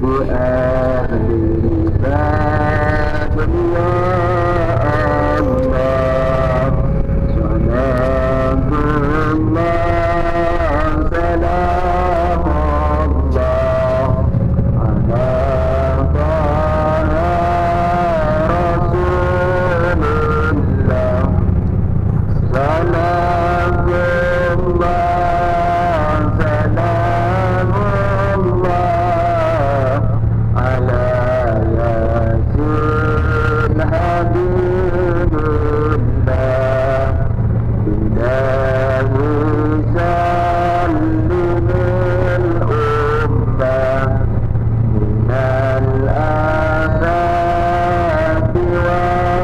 بأهل الباب يا الله سلام الله سلام الله على طه رسول الله سلام الله سلام الله على ياسين حبيب الله إلهي سلم الأمة من الآفات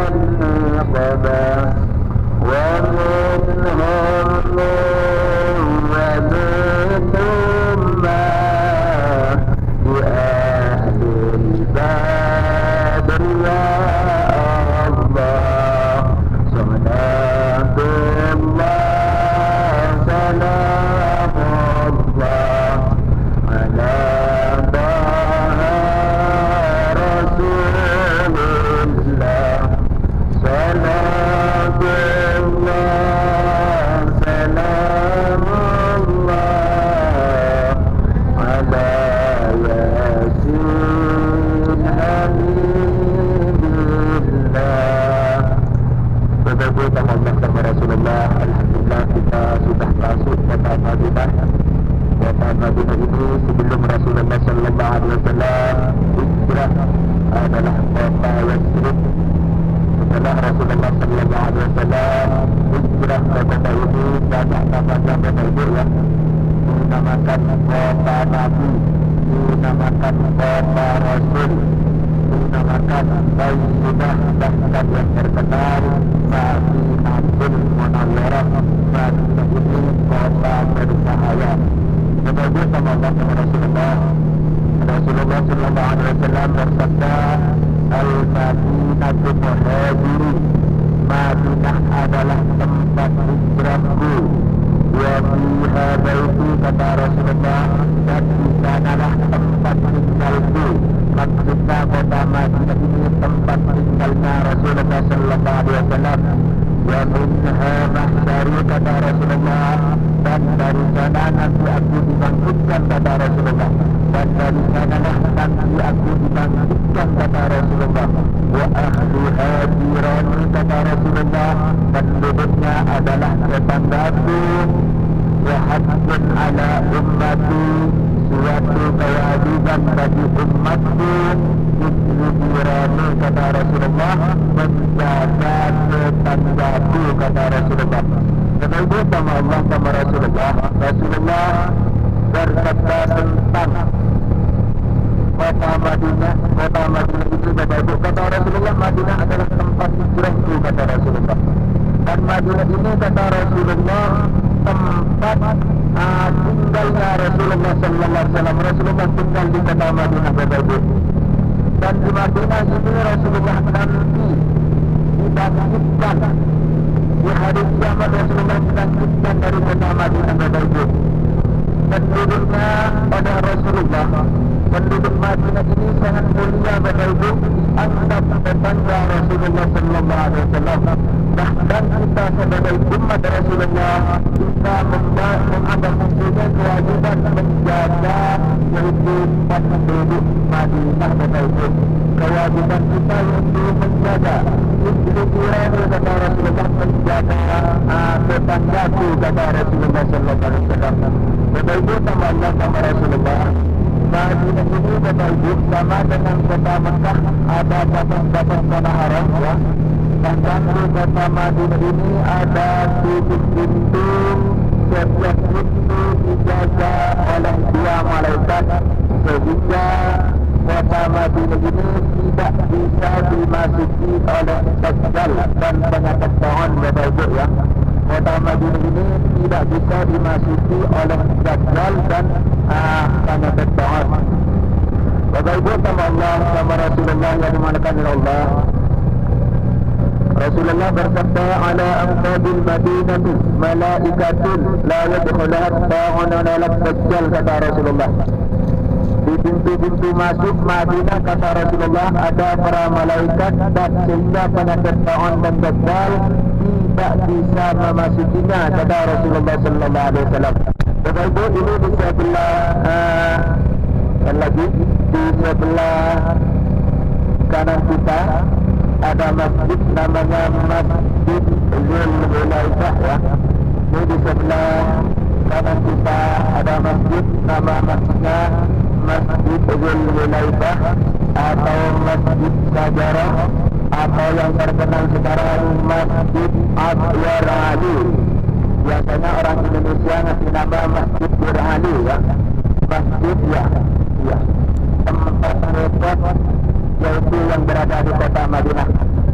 والنقبة ومنهم ومنهما بأهل البدر يا الله صلاة الله سلام الله على طه رسول الله صلاة الله سلام الله على ياسين حبيب الله. Sebagai Allah sama Rasulullah, alhamdulillah kita sudah masuk kota Madinah. Kota Madinah ini sebelum Rasulullah sallallahu alaihi wasallam hijrah adalah kota Yathrib. Setelah Rasulullah sallallahu alaihi wasallam hijrah ke kota ini, banyak namanya Bapak ya. Dinamakan kota Nabi, dinamakan kota Rasul, dinamakan Bayyinah, bahkan yang terkenal Madinatul Munawwarah. Madinah ini kota bercahaya. Sebagai sama Allah sama Rasulullah, Rasulullah sallallahu alaihi wasallam bersabda, Al-Madinatu Muhajiri, Madinah adalah tempat hijrahku. Wa fiha baiti, kata Rasulullah, dan di sanalah tempat tinggalku. Maksudnya kota Madinah ini tempat tinggalnya Rasulullah sallallahu alaihi wasallam. Wa minha mahsyari, kata Rasulullah, dan dari sana nanti aku dibangkitkan, kata Rasulullah. Dan dari sanalah nanti aku dibangkitkan, kata Rasulullah. Wa ahluha jirani, kata Rasulullah, dan penduduknya adalah tetanggaku. Wa haqqun ala ummati, suatu kewajiban bagi umatku. Mislu jirani, kata Rasulullah, menjaga tetanggaku, kata Rasulullah. Kenapa sama Allah sama Rasulullah? Rasulullah bersabda tentang kota Madinah. Kota Madinah itu berbeda. Kata Rasulullah, Madinah adalah tempat hijrahku, kata Rasulullah. Dan Madinah ini, kata Rasulullah, tempat tinggalnya Rasulullah sallallahu alaihi wasallam. Rasulullah tinggal di kota Madinah berbeda. Dan di Madinah ini Rasulullah nanti dibangkitkan. Di hari kiamat Rasulullah dibangkitkan dari kota Madinah berbeda. Penduduknya pada Rasulullah, penduduk Madinah ini sangat mulia berbeda. Dianggap tetangga Rasulullah sallallahu alaihi wasallam. Bahkan kita sebagai umat Rasulullah, kita menganggap mempunyai kewajiban menjaga kehidupan penduduk Madinah berbeda. Kewajiban kita untuk menjaga kehidupan kata Rasulullah, menjaga tetanggaku, kata Rasulullah sallallahu alaihi wasallam. Berbeda sama Allah sama Rasulullah. Madinah ini berbeda sama dengan kota Mekah, ada batas-batas tanah haram ya. Bahkan di kota Madinah ini ada 7 pintu, setiap pintu dijaga oleh 2 malaikat, sehingga kota Madinah ini tidak bisa dimasuki oleh Dajjal dan penyakit pohon berbeda ya. Kota Madinah ini tidak bisa dimasuki oleh Dajjal dan penyakit pohon. Bapak Ibu sama Allah sama Rasulullah yang dimanakan oleh Allah. Rasulullah bersabda, ala anqadil madinati malaikatun la yadkhulaha ta'un wala dajjal, kata Rasulullah. Di di pintu-pintu masuk Madinah kata Rasulullah ada para malaikat dan sehingga penyakit taun dan gagal tidak bisa memasukinya kata Rasulullah sallallahu alaihi wasallam. Bapak Ibu, ini di sebelah lagi di sebelah kanan kita ada masjid namanya Masjid Zulhulaifah ya. Ini di sebelah kanan kita ada masjid, nama masjidnya Masjid Zulhulaifah atau Masjid Sajarah atau yang terkenal sekarang Masjid Abyar Ali. Biasanya orang Indonesia ngasih nama Masjid Bir Ali ya. Masjid ya tempat rekod yaitu yang berada di kota Madinah,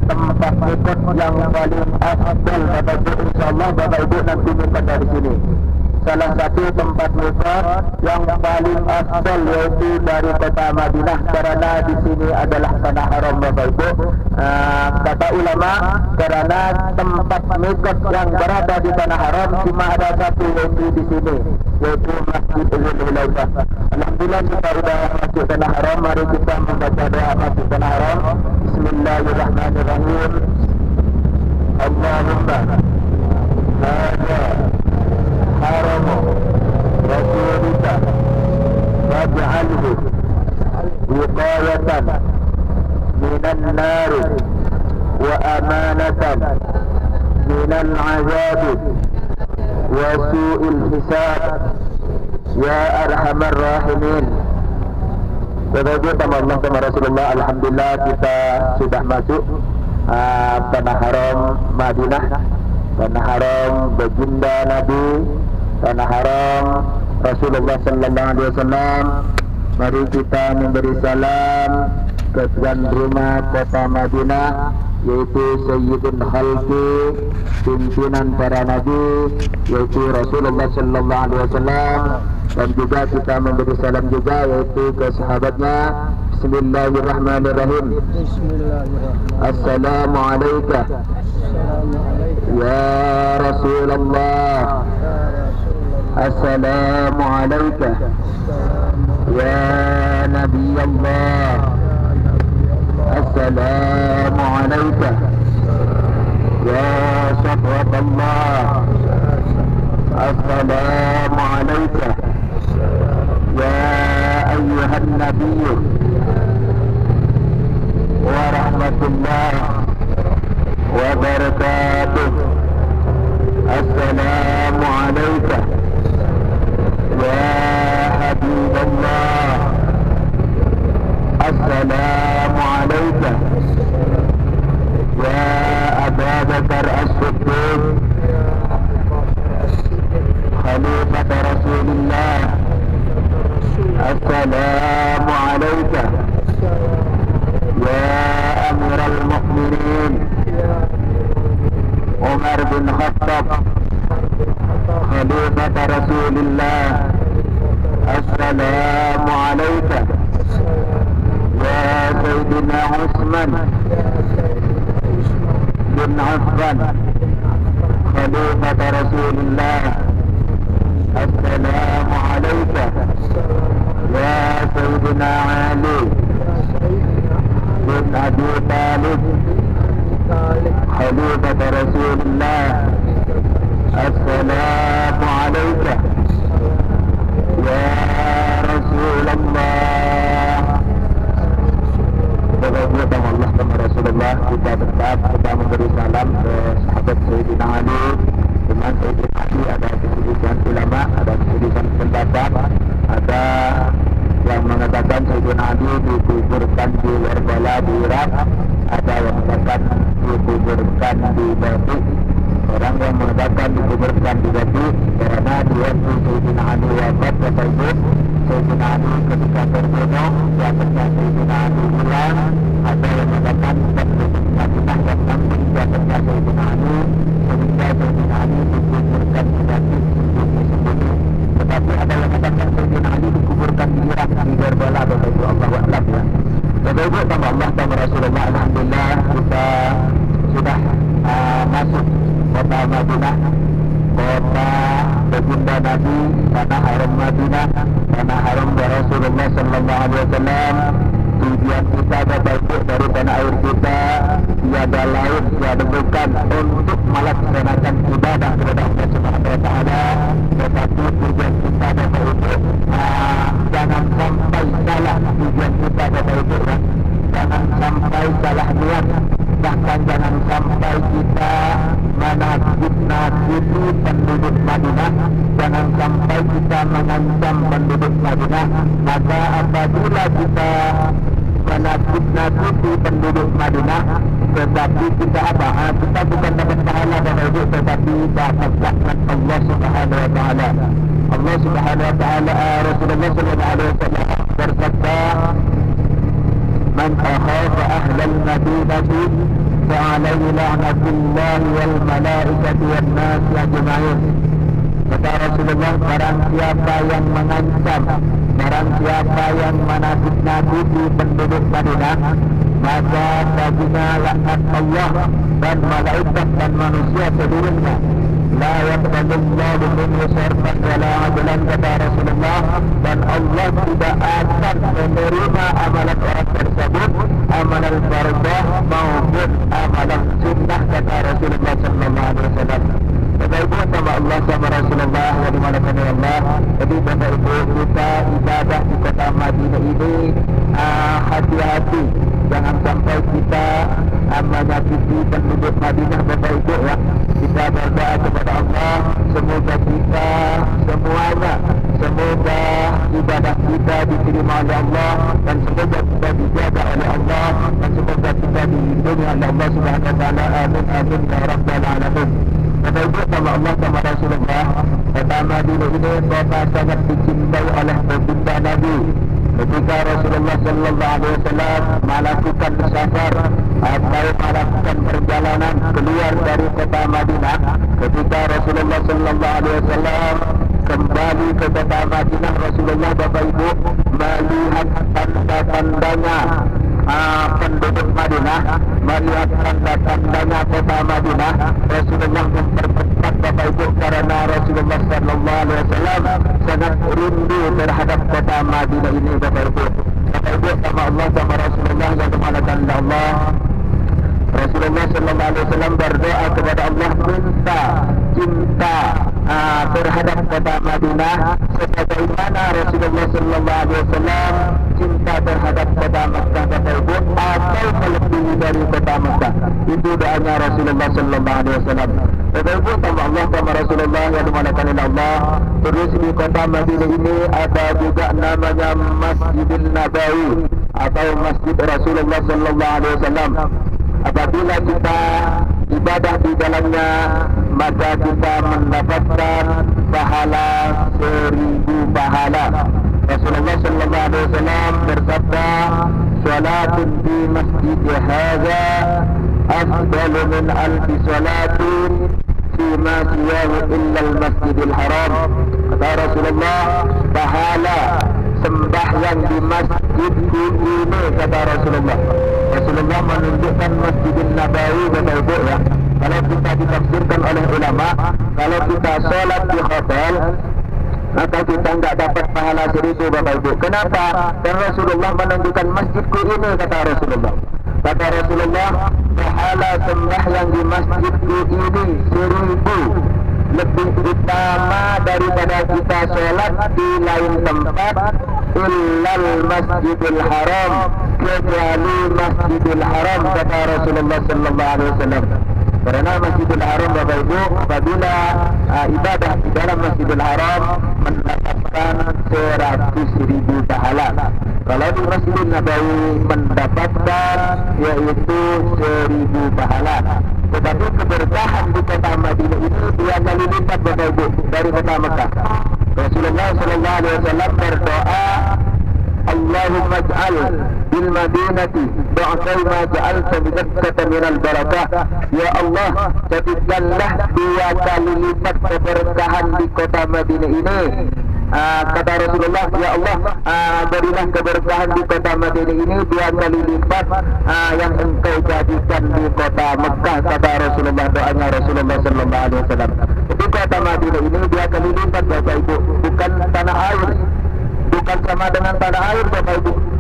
tempat rekod yang paling afdal Bapak Ibu. InsyaAllah Bapak Ibu nanti minta dari sini salah satu tempat rekod yang paling afdal yaitu dari kota Madinah karena di sini adalah tanah haram Bapak Ibu. Kata ulama karena tempat rekod yang berada di tanah haram cuma ada satu yaitu di sini yaitu Masjid Zulhulaifah. Alhamdulillah kita sudah masuk tanah haram. Mari kita membaca doa masuk tanah haram. Bismillahirrahmanirrahim. Allahumma hadza haramu rasulika waj'alhu wiqayatan minan nari wa amanatan minal azabi wa su'il hisab ya arhamar rahimin. Sebagai Allah sama Rasulullah, alhamdulillah kita sudah masuk tanah haram Madinah, tanah haram baginda Nabi, tanah haram Rasulullah sallallahu alaihi wasallam. Mari kita memberi salam ke tuan rumah kota Madinah yaitu Sayyidul Khalqi, pimpinan para nabi yaitu Rasulullah sallallahu alaihi wasallam, dan juga kita memberi salam juga yaitu ke sahabatnya. Bismillahirrahmanirrahim. Assalamualaikum ya Rasulullah. Assalamualaikum ya Nabi Allah. Assalamualaikum ya Safwat Allah. Assalamualaikum ya ayyuhan nabiyyu wa rahmatullah wa barakatuh. Assalamualaikum ya Habiballah. Assalamualaikum ya Abu Bakar As-Siddiq Khalifat Rasulullah. Assalamualaikum ya Amirul Mukminin Umar bin Khattab Khalifat Rasulullah. Assalamualaikum ya Sayyidina Utsman bin Affan Khalifat Rasulullah. Assalamualaikum ya Sayyidina Ali bin Abi Talib Khalifat Rasulullah. Assalamualaikum ya Rasulullah. Semoga Allah sama Rasulullah kita tetap kita memberi salam ke sahabat Sayyidina Ali. Dengan Sayyidina Ali ada keseluruhan ulama, ada keseluruhan pendapat, ada yang mengatakan Sayyidina Ali dikuburkan di Karbala di Irak, ada yang mengatakan dikuburkan di Baqi. Orang yang mengatakan dikuburkan di Baqi karena di waktu Sayyidina Ali wafat, Bapak Ibu, Sayyidina Ali ketika terbunuh, jasadnya Sayyidina Ali hilang. Ada yang mengatakan Madinah yang nampung jasadnya Sayyidina Ali sehingga Sayyidina Ali dikuburkan di Baqi sembunyi-sembunyi. Tetapi ada yang mengatakan Sayyidina Ali dikuburkan di Irak di Karbala. Bapak Ibu, Allahu a'lam ya. Bapak Ibu, sama Allah sama Rasulullah, alhamdulillah kita sudah masuk kota Madinah, kota baginda Nabi, tanah haram Madinah, tanah haram Rasul. Rasulullah Sallallahu Alaihi Wasallam. Tujuan kita Bapak Ibu dari tanah air kita tiada lain tiada bukan untuk melaksanakan ibadah kepada Allah Subhanahu Wa Taala, tetapi tujuan kita Bapak Ibu jangan sampai salah tujuan kita Bapak Ibu ya. Jangan sampai salah niat, bahkan jangan sampai kita menakut-nakuti penduduk Madinah, jangan sampai kita mengancam penduduk Madinah. Maka apabila kita menakut-nakuti penduduk Madinah, tetapi kita apa? Kita bukan dapat pahala Bapak Ibu, tetapi dapat rahmat Allah Subhanahu Wa Taala. Allah Subhanahu Wa Taala, Rasulullah Sallallahu Alaihi Wasallam bersabda, "Man akhafa ahlal madinati fa'alaihi la'natullahi wal malaikati wan nasi ajma'in." Kata Rasulullah, barang siapa yang mengancam, barang siapa yang menakut-nakuti penduduk Madinah, maka baginya laknat Allah dan malaikat dan manusia seluruhnya. La yaqbalullahu minhu sarfan wala adlan, kata Rasulullah, dan Allah tidak akan menerima amalan orang tersebut, amalan fardah maupun amalan sunnah, kata Rasulullah Sallallahu Alaihi Wasallam. Bapak Ibu sama Allah sama Rasulullah yang dimanakan oleh Allah. Jadi Bapak Ibu, kita ibadah di kota Madinah ini hati-hati, jangan sampai kita menyakiti penduduk Madinah Bapak Ibu ya. Kita berdoa kepada Allah, semoga kita semuanya, semoga ibadah kita diterima oleh Allah, dan semoga kita dijaga oleh Allah, dan semoga kita dilindungi oleh Allah Subhanahu Wa Taala. Amin amin ya rabbal alamin. Bapak Ibu sama Allah sama Rasulullah, kota Madinah ini kota sangat dicintai oleh baginda Nabi. Ketika Rasulullah Sallallahu Alaihi Wasallam melakukan safar atau melakukan perjalanan keluar dari kota Madinah, ketika Rasulullah Sallallahu Alaihi Wasallam kembali ke kota Madinah, Rasulullah Bapak Ibu melihat tanda-tandanya penduduk Madinah, melihat tanda-tandanya kota Madinah. Rasulullah mempercepat Bapak Ibu, karena Rasulullah Sallallahu Alaihi Wasallam sangat rindu terhadap kota Madinah ini Bapak Ibu. Bapak Ibu sama Allah sama Rasulullah yang dimanakan oleh Allah, Rasulullah Sallallahu Alaihi Wasallam berdoa kepada Allah minta cinta terhadap kota Madinah, sebagaimana Rasulullah Sallallahu Alaihi Wasallam cinta terhadap kota Makkah Bapak Ibu, atau melebihi dari kota Makkah. Itu doanya Rasulullah Sallallahu Alaihi Wasallam. Bapak Ibu sama Allah sama Rasulullah yang dimanakan oleh Allah, terus di kota Madinah ini ada juga namanya Masjidil Nabawi atau Masjid Rasulullah Sallallahu Alaihi Wasallam. Apabila kita ibadah di dalamnya, maka kita mendapatkan pahala 1000 pahala. Rasulullah Sallallahu Alaihi Wasallam bersabda, "Salatun di masjid hadza afdalu min alfi salatin fi ma siwahu illa al-masjidil haram." Kata Rasulullah, pahala sembahyang di masjidku ini, kata Rasulullah. Rasulullah menunjukkan Masjidil Nabawi Bapak Ibu ya. Kalau kita ditafsirkan oleh ulama, kalau kita sholat di hotel, maka kita enggak dapat pahala 1000 Bapak Ibu. Kenapa? Dan Rasulullah menunjukkan masjidku ini, kata Rasulullah. Kata Rasulullah, pahala sembahyang di masjidku ini 1000 lebih utama daripada kita sholat di lain tempat, illal masjidil haram, kecuali Masjidil Haram, kata Rasulullah Sallallahu Alaihi Wasallam. Karena Masjidil Haram Bapak Ibu, apabila ibadah di dalam Masjidil Haram mendapatkan 100.000 pahala. Kalau di Masjidil Nabawi mendapatkan yaitu 1000 pahala. Tetapi keberkahan di kota Madinah ini 2 kali lipat Bapak Ibu dari kota Mekah. Rasulullah Sallallahu Alaihi Wasallam berdoa, Allahumma ij'al bil madinati ba'dai ma ja'alta bi Makkah minal barakah. Ya Allah, jadikanlah 2 kali lipat keberkahan di kota Madinah ini. Kata Rasulullah, ya Allah, berilah keberkahan di kota Madinah ini 2 kali lipat yang engkau jadikan di kota Mekah, kata Rasulullah. Doanya Rasulullah Sallallahu Alaihi Wasallam. Di kota Madinah ini 2 kali lipat Bapak Ibu, bukan tanah air, bukan sama dengan pada air Bapak Ibu.